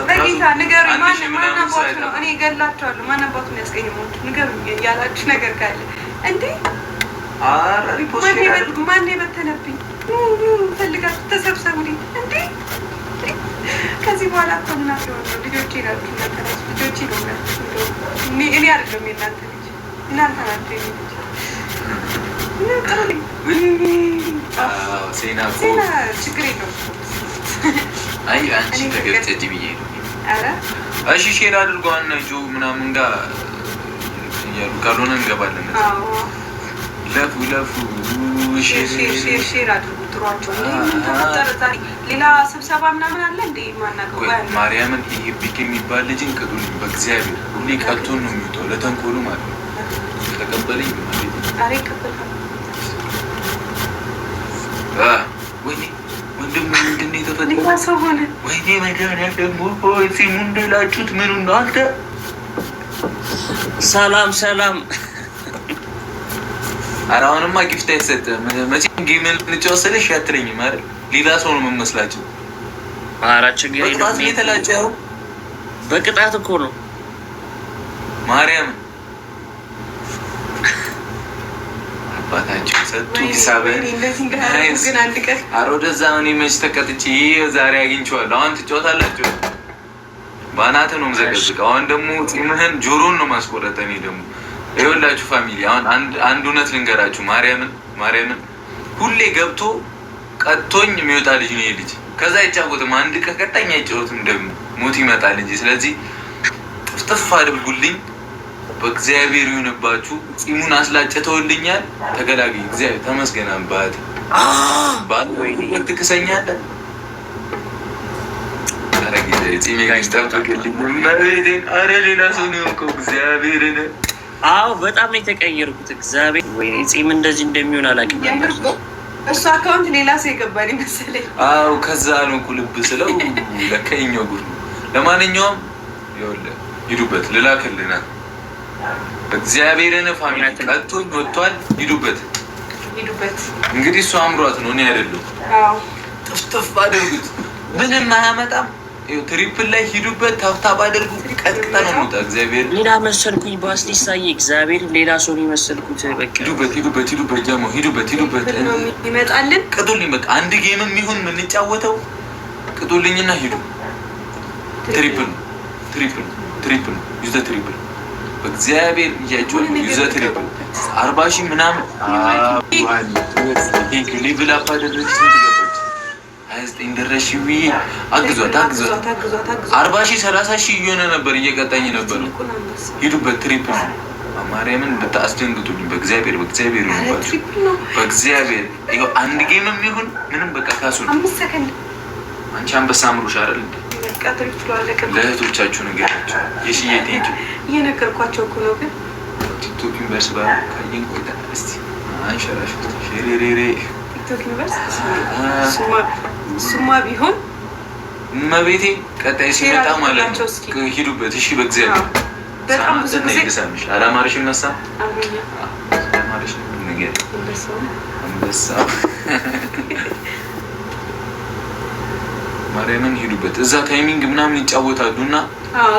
በጌታ ንገሩኝ። ማን አባቱ ነው? እኔ እገላቸዋለሁ። ማን አባቱ ነው ያስቀየመው? ንገሩኝ ያላችሁ ነገር ካለ እንዴ። ማን የበተነብኝ? ፈልጋችሁ ተሰብሰቡልኝ እንዴ። ከዚህ በኋላ እኮ እናት ሆነ ልጆቼ ናችሁ። ልጆቼ ነው እኔ አይደለም የእናንተ ልጅ፣ እናንተ ናችሁ የእኔ ልጅ። ዜና ችግር የለውም። አይ አንቺ ተገብተሽ ብዬ ነው። እሺ ሼር አድርጓን ጆ ምናምን ጋር እያሉ ካልሆነ እንገባለን። ለፉ ሼር አድርጉ። ጥሯቸው ሌላ ስብሰባ ምናምን አለ እንዴ? ማናውቀው ማርያምን ይሄ ቢክ የሚባል ልጅን ቅጡልኝ በእግዚአብሔር። ሁሌ ቀጥቶን ነው የሚወጣው ለተንኮሉ ማለት ነው። ተቀበለኝ ኧረ ይቀበላል። ወይኔ ወንድም ምንድን ነው የተፈጠረው? ወይኔ መድኃኒዓለም ደግሞ ፂሙ እንደላችሁት ምኑ ነው አንተ? ሰላም ኧረ አሁንማ ጊፍት አይሰጥም። መቼም ጌምን ልንጫወት አትለኝም አይደል? ሌላ ሰው ነው የምመስላቸው። ኧረ ችግር የለም። የተላጨው በቅጣት እኮ ነው ማርያም አባታቸው ሰጡ ሂሳብህን። ኧረ ወደዛ እኔ መች ተቀጥቼ ዛሬ አግኝቼዋለሁ። አሁን ትጫወታላችሁ። በአናትህ ነው የምዘቀዝቀው። አሁን ደግሞ ፂምህን ጆሮን ነው ማስቆረጠ። እኔ ደግሞ ይኸውላችሁ ፋሚሊ፣ አሁን አንድ እውነት ልንገራችሁ። ማርያምን ሁሌ ገብቶ ቀጥቶኝ የሚወጣ ልጅ ነው ይሄ ልጅ። ከዛ አይጫወትም። አንድ ከቀጣኝ አይጫወትም። ደግሞ ሞት ይመጣል እንጂ። ስለዚህ ጥፍጥፍ አድርጉልኝ። በእግዚአብሔር ይሁንባችሁ። ፂሙን አስላጭተውልኛል። ተገላገኝ። እግዚአብሔር ተመስገን። አባት ትክሰኛለህ። ኧረ ሌላ ሰው ነው የሆንከው። እግዚአብሔርን አዎ በጣም ነው የተቀየርኩት። እግዚአብሔር ወይ ፂም እንደዚህ እንደሚሆን አላውቅም ነበር። እሱ አካውንት ሌላ ሰው የገባኝ መሰለኝ። አዎ ከዛ ነው እኮ ልብ ስለው ለካ የእኛው ጉድ ነው። ለማንኛውም ይኸውልህ ሂዱበት፣ ልላክልህ ና እግዚአብሔርን ፋሚሊ ቀጥቶኝ ወጥቷል። ሂዱበት። እንግዲህ እሱ አምሯት ነው እኔ አይደለሁ። ጥፍጥፍ አድርጉት። ምንም አያመጣም። ትሪፕል ላይ ሂዱበት። ታብታብ አድርጉ። ቀጥታ ነው የሚወጣ። እግዚአብሔር ሌላ መሰልኩኝ። በአስሊስ ሳይ እግዚአብሔር ሌላ ሰው የመሰልኩት። በቃ ሂዱበት ጀሞ ሂዱበት ይመጣልን። ቅጡልኝ። በቃ አንድ ጌምም ይሁን የምንጫወተው ቅጡልኝና ሂዱ። ትሪፕል ዩዘ ትሪፕል በእግዚአብሔር እያቸው ዩዘ ትሪፕል 40,000 ምናምን ሌቭል አፕ አደረግሽ። 29 ደረሽ። አግዟት 40,000 30,000 እየሆነ ነበር። እየቀጣኝ ነበር። ሂዱበት። ትሪፕል ማርያምን ብታስደንግጡልኝ በእግዚአብሔር ይሁንባችሁ። በእግዚአብሔር ይኸው አንድ ጌምም ይሁን ምንም በቃ ካሱ አንቺ አንበሳ አምሮሽ አይደል? ለእህቶቻችሁ ነገራቸው። የሽዬ ቴንኪ እየነገርኳቸው እኮ ነው። ግን ቲክቶክ ዩኒቨርስ ካየን ቆይተናል። እስኪ አንሸራሽት ሼሬሬሬ ቲክቶክ ዩኒቨርስ እሱማ ቢሆን መቤቴ ቀጣይ ሲመጣ ማለት ነው። ሂዱበት። እሺ በእግዚአብሔር በጣም ብዙ ጊዜ ይገሳምሽ። አላማርሽ ነሳ አላማርሽ ነገር አንበሳ ማርያምን ሂዱበት። እዛ ታይሚንግ ምናምን ይጫወታሉ እና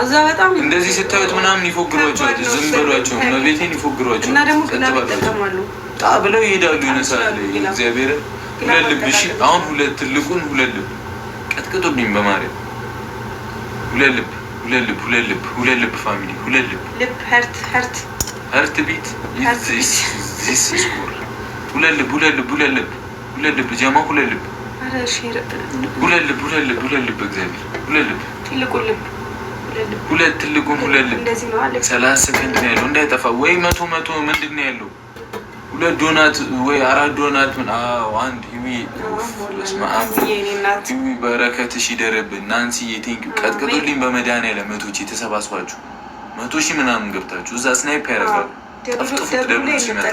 እዛ በጣም እንደዚህ ስታዩት ምናምን ይፎግሯቸዋል። ዝም በሏቸው። መቤቴን ይፎግሯቸው እና ደግሞ ይጠቀማሉ። ጣ ብለው ይሄዳሉ። ይነሳል። እግዚአብሔር ሁለት ልብ። እሺ አሁን ትልቁን ሁለት ልብ ቀጥቅጡብኝ በማርያም። ሁለት ልብ ፋሚሊ፣ ሁለት ልብ ሀርት ቢት ሁለት ልብ ጀማ ሁለት ልብ እግዚአብሔር ትልቁን ሁለት ልብ 30 ሰከንድ ነው ያለው። እንዳይጠፋ ወይ መቶ ምንድን ነው ያለው? 2 ዶናት ወይ 4 ዶናት ምን? አዎ አንድ በረከትሽ ይደረብን። ናንሲዬ ቴንኪው። ቀጥቅጡልኝ በመድኃኒዓለም መቶች የተሰባስባችሁ 100,000 ምናምን ገብታችሁ እዛ ስናይፕ ያደርጋሉ። ጠፍጥፉት ደግሞ ሲመጣ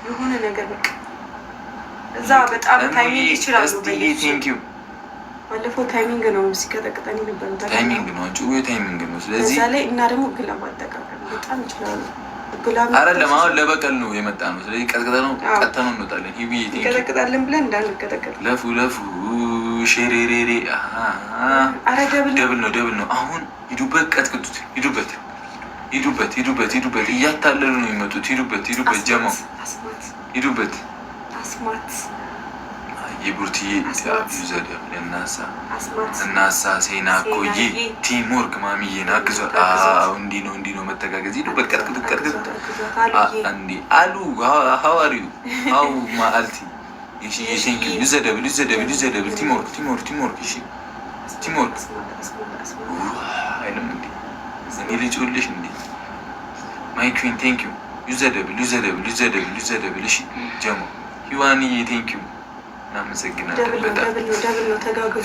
የሆነ ነገር በቃ እዛ በጣም ታይሚንግ ይችላሉ። ቴንኪው። ባለፈው ታይሚንግ ነው ሲቀጠቅጠን ነበር። ታይሚንግ ነው። ስለዚህ እዛ ላይ እና ደግሞ ግላብ አጠቃቀም በጣም ይችላሉ። አይደለም አሁን ለበቀል ነው የመጣ ነው። ስለዚህ ቀጥቅጠን እንወጣለን። ቀጠቅጣለን ብለን እንዳንቀጠቀጥ ለፉ ሼሬሬሬ አረ ደብል ነው። አሁን ሂዱበት፣ ቀጥቅጡት። ሂዱበት። እያታለሉ ነው የሚመጡት። ሂዱበት ጀማው ሂዱበት። የቡርትዬ ዘደብ እናሳ ሴና ኮዬ ቲምወርክ ማሚዬን አግዟት። እንዲህ ነው መተጋገዝ። ሂዱበት፣ ቀጥቅጡት። አሉ ሀዋሪው ሀው ማአልቲ ቴንክ ዩ ዩዘደብል ቲምወርክ ቲምወርክ አይልም እንዴ እኔ ልጅ ሁልሽ እንዴ ማይ ኩዊን ቴንክ ዩ ዩዘደብል እሺ ጀሞ ሂዋንዬ ቴንክ ዩ እናመሰግናለን። በጣም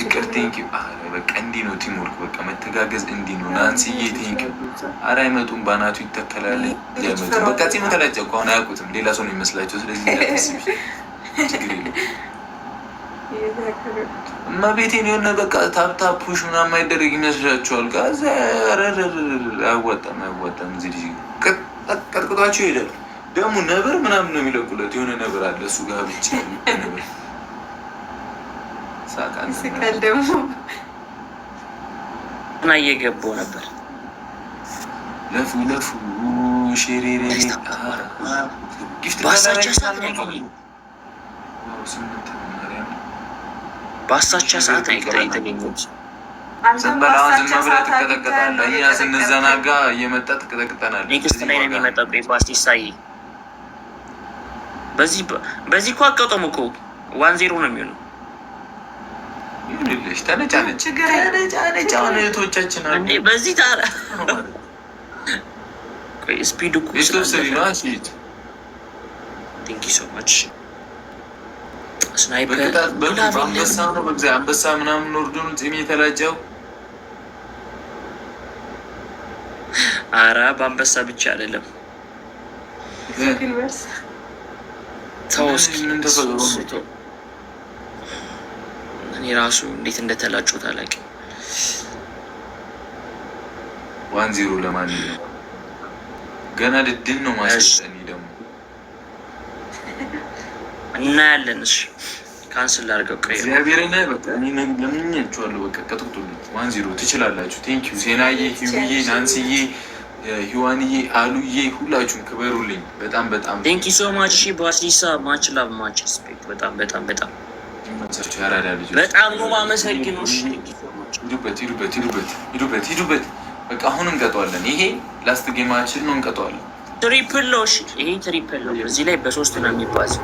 ፍቅር ቴንክ ዩ። በቃ እንዲህ ነው ቲምወርክ፣ በቃ መተጋገዝ እንዲህ ነው። ናንሲዬ ቴንክ ዩ። ኧረ አይመጡም፣ ባናቱ ይተከላል። አይመጡም። በቃ ጺም ተላጨ እኮ አሁን አያውቁትም፣ ሌላ ሰው ነው የሚመስላቸው። ስለዚህ እንዳትስቢ ችግር የለም። እመቤቴን የሆነ በቃ ታፕታፕ ፑሽ ምናምን አይደረግ ይመስላችኋል? ከዛ አያዋጣም። እዚህ ልጅ ቀጥቅጧቸው ይሄዳል። ደግሞ ነብር ምናምን ነው የሚለቁለት። የሆነ ነብር አለ እሱ ጋር ብቻ ነብር ስቀል ደግሞ እና እየገባው ነበር። ለፉ ሼሬሬ ባሳቻ ሰዓት ነው የተገኘሁት። ዝም ብለህ ትቀጠቅጣለህ። እኛ ስንዘናጋ እየመጣ ትቀጠቅጠናለህ። ኔክስት ላይ ነው የሚመጣው። ባስቲሳይ በዚህ እኮ አቀጠሙ እኮ 1-0 ነው የሚሆነው። ይሁንልሽ። ተነጫነጭ አሁን እህቶቻችን አሉ እንዴ በዚህ ታራ ስፒዱ እኮ ቴንክ ዩ ሶ ማች ስናይፐር አንበሳ ምናምን ወርዶን ፂም የተላጨው። ኧረ በአንበሳ ብቻ አይደለም። ተው እስኪ እኔ ራሱ እንዴት እንደተላጩት አላውቅም። 1-0 ለማንኛውም ገና ድድን ነው ማሰልጠኒ ደግሞ እናያለን። እሺ ካንስል አድርገው ቆይ እግዚአብሔርን በቃ እኔ ለምኛችኋለሁ። በቃ ቀጥቅጡልኝ። 1-0 ትችላላችሁ። ቴንክ ዩ ሴናዬ፣ ሂውዬ፣ ናንሲዬ፣ ሂዋንዬ፣ አሉዬ ሁላችሁም ክበሩልኝ። በጣም ቴንክ ዩ ሶ ማች። እሺ ባስሊሳ ማች ላቭ ማች ሪስፔክት። በጣም ይመቻችሁ ያራዳ ልጆች። በጣም ነው የማመሰግነው። እሺ ሂዱበት። በቃ አሁን እንቀጠዋለን። ይሄ ላስት ጌማችን ነው፣ እንቀጠዋለን። ትሪፕል ነው። እሺ ይሄ ትሪፕል ነው። እዚህ ላይ በ3 ነው የሚባለው።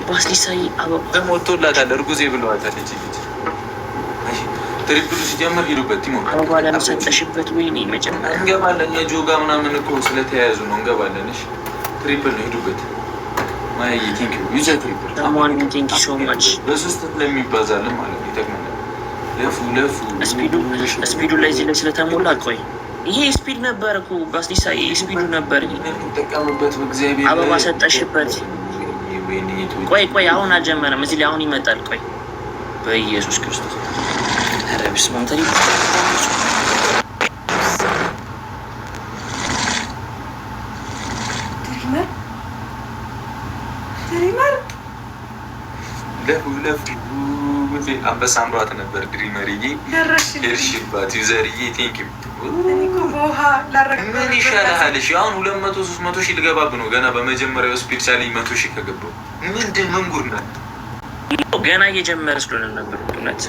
ባስሊሳይ ደግሞ ወጥቶላታል። እርጉዜ ብለዋታል። ትሪፕሉ ሲጀምር ሂዱበት። ቲሞር አበባ ለምሰጠሽበት ወይኔ መጀመሪያ እንገባለን። የጆጋ ምናምን እኮ ስለተያያዙ ነው። እንገባለን። እሺ ትሪፕል ነው። ሂዱበት። ማይ ቲንክ ዩዘ ትሪፕል ታማን ቲንክ ዩ ሶ ማች። በ3 ለሚባዛልን ማለት ነው። ይጠቅመናል። ለፉ ስፒዱ ላይ እዚህ ላይ ስለተሞላ ቆይ ይሄ ስፒድ ነበር እኮ ባስሊሳ፣ ይሄ ስፒዱ ነበር። ተጠቀምበት። በእግዚአብሔር አበባ ሰጠሽበት። ቆይ አሁን አልጀመረም። እዚህ ላይ አሁን ይመጣል። ቆይ በኢየሱስ ክርስቶስ ኧረ በስመ አብ ተሪ ለፉ አንበሳ አምሯት ነበር። ድሪመርዬ ሄርሽባት ዩዘርዬ ቴንክ ዩ። ምን ይሻልሃል? እሺ አሁን 200-300 ሺህ ልገባብ ነው ገና በመጀመሪያው ስፒድ ቻሌንጅ 100 ሺህ ከገባው ምን ጉድ ነው? ገና እየጀመረ ስለሆነ ነበር እውነት